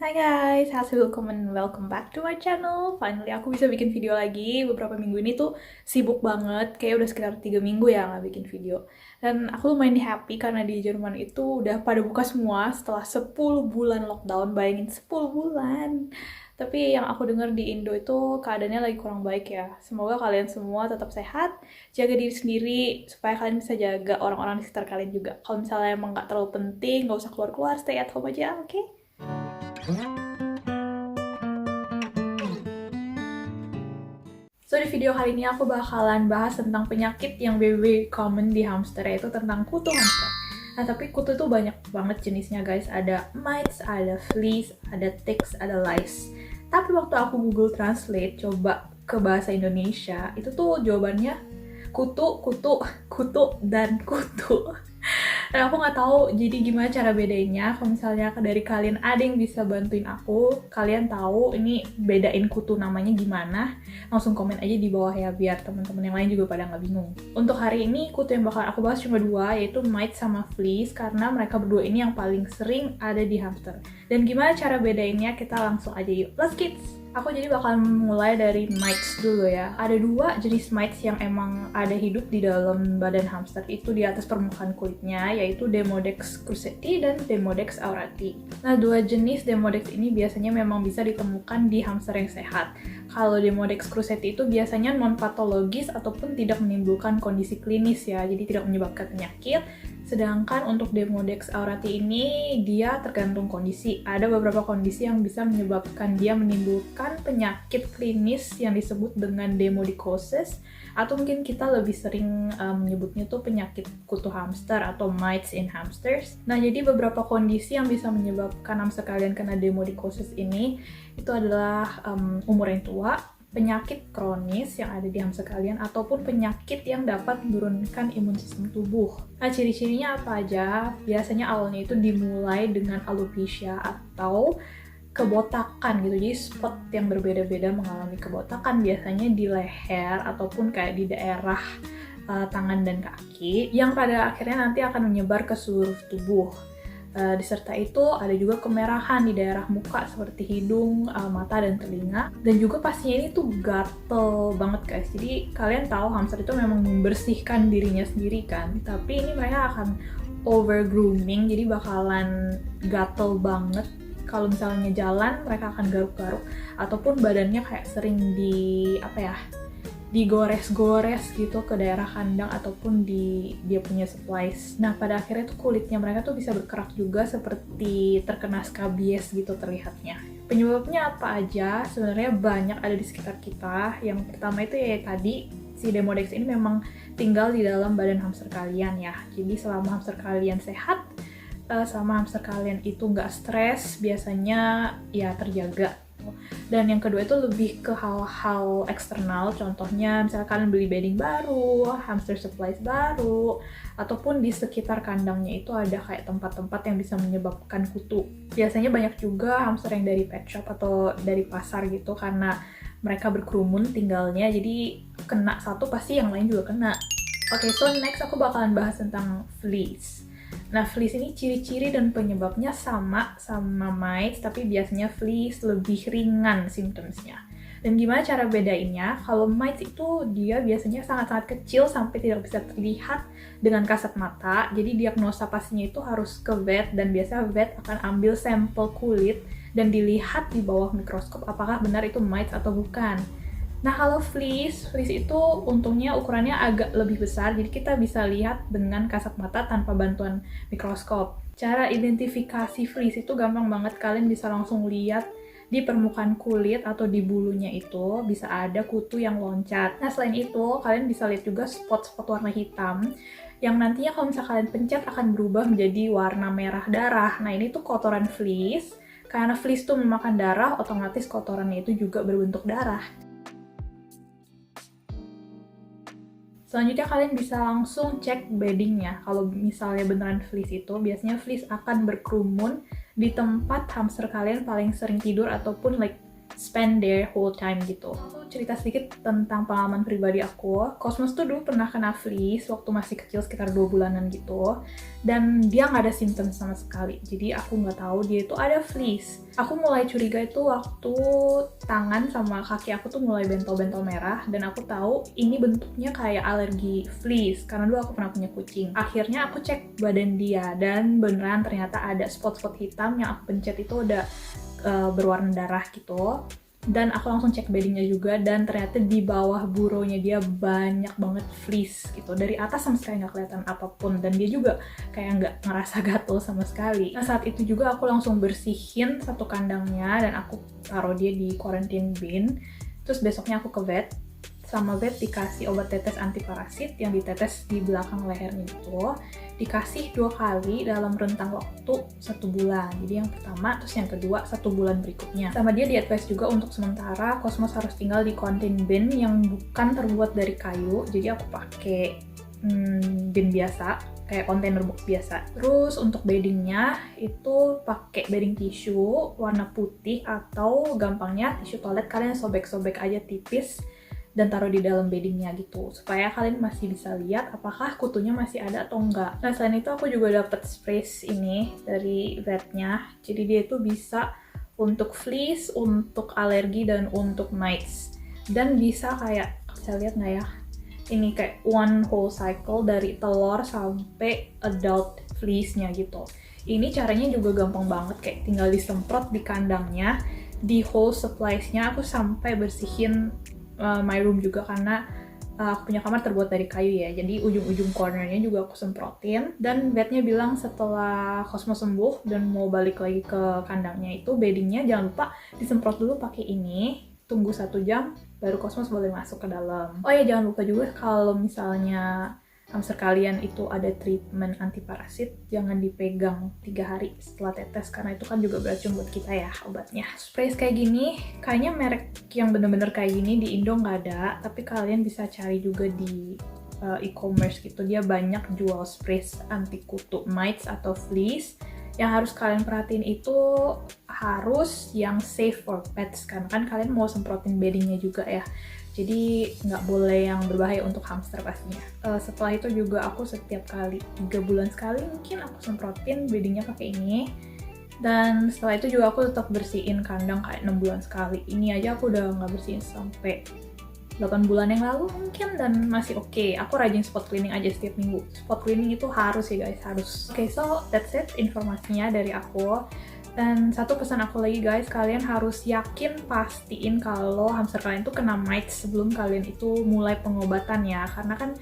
Hai guys, welcome and welcome back to my channel. Finally aku bisa bikin video lagi. Beberapa minggu ini tuh sibuk banget, kayak udah sekitar 3 minggu ya nggak bikin video. Dan aku lumayan happy karena di Jerman itu udah pada buka semua setelah 10 bulan lockdown. Bayangin 10 bulan. Tapi yang aku dengar di Indo itu keadaannya lagi kurang baik ya. Semoga kalian semua tetap sehat, jaga diri sendiri supaya kalian bisa jaga orang-orang di sekitar kalian juga. Kalau misalnya emang nggak terlalu penting, nggak usah keluar-keluar, stay at home aja, oke? So, di video kali ini aku bakalan bahas tentang penyakit yang very common di hamster, yaitu tentang kutu hamster. Nah, tapi kutu itu banyak banget jenisnya guys. Ada mites, ada fleas, ada ticks, ada lice. Tapi waktu aku Google Translate, coba ke bahasa Indonesia, itu tuh jawabannya kutu, kutu, kutu, dan kutu. Dan aku nggak tahu jadi gimana cara bedainnya. Kalau misalnya dari kalian ada yang bisa bantuin aku, kalian tahu ini bedain kutu namanya gimana, langsung komen aja di bawah ya, biar teman-teman yang lain juga pada nggak bingung. Untuk hari ini, kutu yang bakal aku bahas cuma dua, yaitu mites sama fleas, karena mereka berdua ini yang paling sering ada di hamster. Dan gimana cara bedainnya, kita langsung aja yuk. Let's kids! Aku jadi bakal mulai dari mites dulu ya. Ada dua jenis mites yang emang ada hidup di dalam badan hamster, itu di atas permukaan kulitnya, yaitu Demodex cruseti dan Demodex aurati. Nah, dua jenis Demodex ini biasanya memang bisa ditemukan di hamster yang sehat. Kalau Demodex cruseti itu biasanya non-patologis ataupun tidak menimbulkan kondisi klinis ya, jadi tidak menyebabkan penyakit. Sedangkan untuk Demodex aurati ini dia tergantung kondisi. Ada beberapa kondisi yang bisa menyebabkan dia menimbulkan penyakit klinis yang disebut dengan demodicosis, atau mungkin kita lebih sering menyebutnya tuh penyakit kutu hamster atau mites in hamsters. Nah, jadi beberapa kondisi yang bisa menyebabkan hamster kalian kena demodicosis ini itu adalah umur yang tua, penyakit kronis yang ada di hamster kalian, ataupun penyakit yang dapat menurunkan imun sistem tubuh. Nah, ciri-cirinya apa aja? Biasanya awalnya itu dimulai dengan alopecia atau kebotakan gitu. Jadi spot yang berbeda-beda mengalami kebotakan, biasanya di leher ataupun kayak di daerah tangan dan kaki, yang pada akhirnya nanti akan menyebar ke seluruh tubuh. Disertai itu ada juga kemerahan di daerah muka seperti hidung, mata, dan telinga. Dan juga pastinya ini tuh gatel banget guys. Jadi kalian tahu hamster itu memang membersihkan dirinya sendiri kan, tapi ini mereka akan over grooming, jadi bakalan gatel banget. Kalau misalnya jalan, mereka akan garuk-garuk, ataupun badannya kayak sering digores-gores gitu ke daerah kandang ataupun di dia punya supplies. Nah, pada akhirnya tuh kulitnya mereka tuh bisa berkerak juga seperti terkena skabies gitu terlihatnya. Penyebabnya apa aja? Sebenarnya banyak ada di sekitar kita. Yang pertama itu ya tadi, si Demodex ini memang tinggal di dalam badan hamster kalian ya. Jadi selama hamster kalian sehat, sama hamster kalian itu nggak stres, biasanya ya terjaga. Dan yang kedua itu lebih ke hal-hal eksternal, contohnya misalnya kalian beli bedding baru, hamster supplies baru, ataupun di sekitar kandangnya itu ada kayak tempat-tempat yang bisa menyebabkan kutu. Biasanya banyak juga hamster yang dari pet shop atau dari pasar gitu, karena mereka berkerumun tinggalnya, jadi kena satu pasti yang lain juga kena. Oke, so next aku bakalan bahas tentang fleas. Nah, fleas ini ciri-ciri dan penyebabnya sama mites, tapi biasanya fleas lebih ringan symptoms-nya. Dan gimana cara bedainnya? Kalau mites itu dia biasanya sangat-sangat kecil sampai tidak bisa terlihat dengan kasat mata. Jadi diagnosa pastinya itu harus ke vet, dan biasanya vet akan ambil sampel kulit dan dilihat di bawah mikroskop apakah benar itu mites atau bukan. Nah, kalau fleas itu untungnya ukurannya agak lebih besar, jadi kita bisa lihat dengan kasat mata tanpa bantuan mikroskop. Cara identifikasi fleas itu gampang banget, kalian bisa langsung lihat di permukaan kulit atau di bulunya itu bisa ada kutu yang loncat. Nah, selain itu, kalian bisa lihat juga spot-spot warna hitam yang nantinya kalau misalnya kalian pencet akan berubah menjadi warna merah darah. Nah, ini tuh kotoran fleas. Karena fleas tuh memakan darah, otomatis kotorannya itu juga berbentuk darah. Selanjutnya kalian bisa langsung cek beddingnya. Kalau misalnya beneran fleas itu, biasanya fleas akan berkerumun di tempat hamster kalian paling sering tidur ataupun spend their whole time gitu. Aku cerita sedikit tentang pengalaman pribadi aku. Cosmos tuh dulu pernah kena fleas waktu masih kecil sekitar 2 bulanan gitu, dan dia nggak ada simptom sama sekali. Jadi aku nggak tahu dia itu ada fleas. Aku mulai curiga itu waktu tangan sama kaki aku tuh mulai bentol-bentol merah, dan aku tahu ini bentuknya kayak alergi fleas karena dulu aku pernah punya kucing. Akhirnya aku cek badan dia, dan beneran ternyata ada spot-spot hitam yang aku pencet itu udah berwarna darah gitu. Dan aku langsung cek beddingnya juga, dan ternyata di bawah buronya dia banyak banget fleas gitu. Dari atas sama sekali nggak kelihatan apapun, dan dia juga kayak nggak ngerasa gatel sama sekali. Nah, saat itu juga aku langsung bersihin satu kandangnya, dan aku taruh dia di quarantine bin. Terus besoknya aku ke vet, sama vet dikasih obat tetes anti parasit yang ditetes di belakang lehernya gitu. Dikasih 2 kali dalam rentang waktu 1 bulan. Jadi yang pertama, terus yang kedua 1 bulan berikutnya. Sama dia di-advise juga untuk sementara Cosmos harus tinggal di container bin yang bukan terbuat dari kayu. Jadi aku pakai bin biasa, kayak container box biasa. Terus untuk beddingnya itu pakai bedding tisu warna putih, atau gampangnya tisu toilet kalian sobek-sobek aja tipis dan taruh di dalam beddingnya gitu, supaya kalian masih bisa lihat apakah kutunya masih ada atau enggak. Nah, selain itu aku juga dapat sprays ini dari vetnya. Jadi dia itu bisa untuk fleas, untuk alergi, dan untuk mites. Dan bisa kayak, bisa lihat nggak ya? Ini kayak one whole cycle dari telur sampai adult fleas-nya gitu. Ini caranya juga gampang banget, kayak tinggal disemprot di kandangnya. Di whole supplies-nya aku sampai bersihin my room juga, karena aku punya kamar terbuat dari kayu ya, jadi ujung-ujung cornernya juga aku semprotin. Dan vetnya bilang setelah Cosmos sembuh dan mau balik lagi ke kandangnya itu, beddingnya jangan lupa disemprot dulu pakai ini, tunggu 1 jam baru Cosmos boleh masuk ke dalam. Oh ya, jangan lupa juga kalau misalnya hamster kalian itu ada treatment anti parasit, jangan dipegang 3 hari setelah tetes, karena itu kan juga beracun buat kita ya obatnya. Sprays kayak gini, kayaknya merek yang bener-bener kayak gini di Indo nggak ada, tapi kalian bisa cari juga di e-commerce gitu. Dia banyak jual sprays anti kutu, mites atau fleas. Yang harus kalian perhatiin itu harus yang safe for pets, karena kan kalian mau semprotin beddingnya juga ya. Jadi nggak boleh yang berbahaya untuk hamster pastinya. Setelah itu juga aku setiap kali 3 bulan sekali mungkin aku semprotin beddingnya pakai ini. Dan setelah itu juga aku tetap bersihin kandang kayak 6 bulan sekali. Ini aja aku udah nggak bersihin sampai 8 bulan yang lalu mungkin, dan masih oke. Aku rajin spot cleaning aja setiap minggu. Spot cleaning itu harus sih guys, harus. Oke, so that's it informasinya dari aku. Dan satu pesan aku lagi guys, kalian harus yakin pastiin kalau hamster kalian tuh kena mites sebelum kalian itu mulai pengobatan ya. Karena kan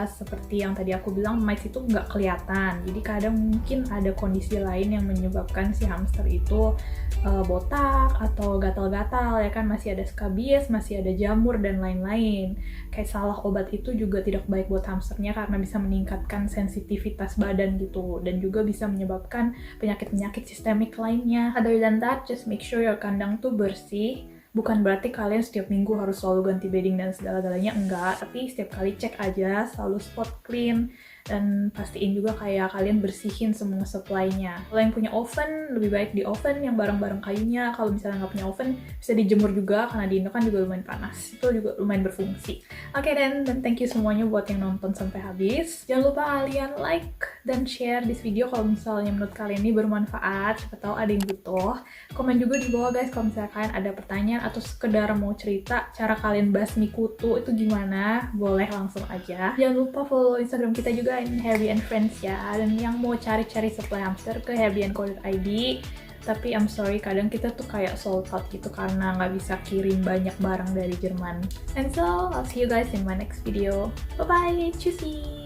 seperti yang tadi aku bilang, mites itu nggak kelihatan. Jadi kadang mungkin ada kondisi lain yang menyebabkan si hamster itu botak atau gatal-gatal ya kan, masih ada skabies, masih ada jamur dan lain-lain. Kayak salah obat itu juga tidak baik buat hamsternya karena bisa meningkatkan sensitivitas badan gitu, dan juga bisa menyebabkan penyakit-penyakit sistemik lainnya. Other than that, just make sure your kandang tuh bersih. Bukan berarti kalian setiap minggu harus selalu ganti bedding dan segala-galanya, enggak. Tapi setiap kali cek aja, selalu spot clean. Dan pastiin juga kayak kalian bersihin semua supply-nya. Kalau yang punya oven, lebih baik di oven yang bareng-bareng kayunya. Kalau misalnya nggak punya oven, bisa dijemur juga, karena di Indo kan juga lumayan panas. Itu juga lumayan berfungsi. Oke, dan thank you semuanya buat yang nonton sampai habis. Jangan lupa kalian like dan share this video kalau misalnya menurut kalian ini bermanfaat. Siapa tahu ada yang butuh. Komen juga di bawah guys kalau misalnya kalian ada pertanyaan atau sekedar mau cerita cara kalian basmi kutu itu gimana, boleh langsung aja. Jangan lupa follow Instagram kita juga, ini Herbie and Friends ya. Dan yang mau cari-cari supply hamster ke herbieandco.id. Tapi I'm sorry, kadang kita tuh kayak sold out gitu karena nggak bisa kirim banyak barang dari Jerman. And so, I'll see you guys in my next video. Bye-bye, tschüssi!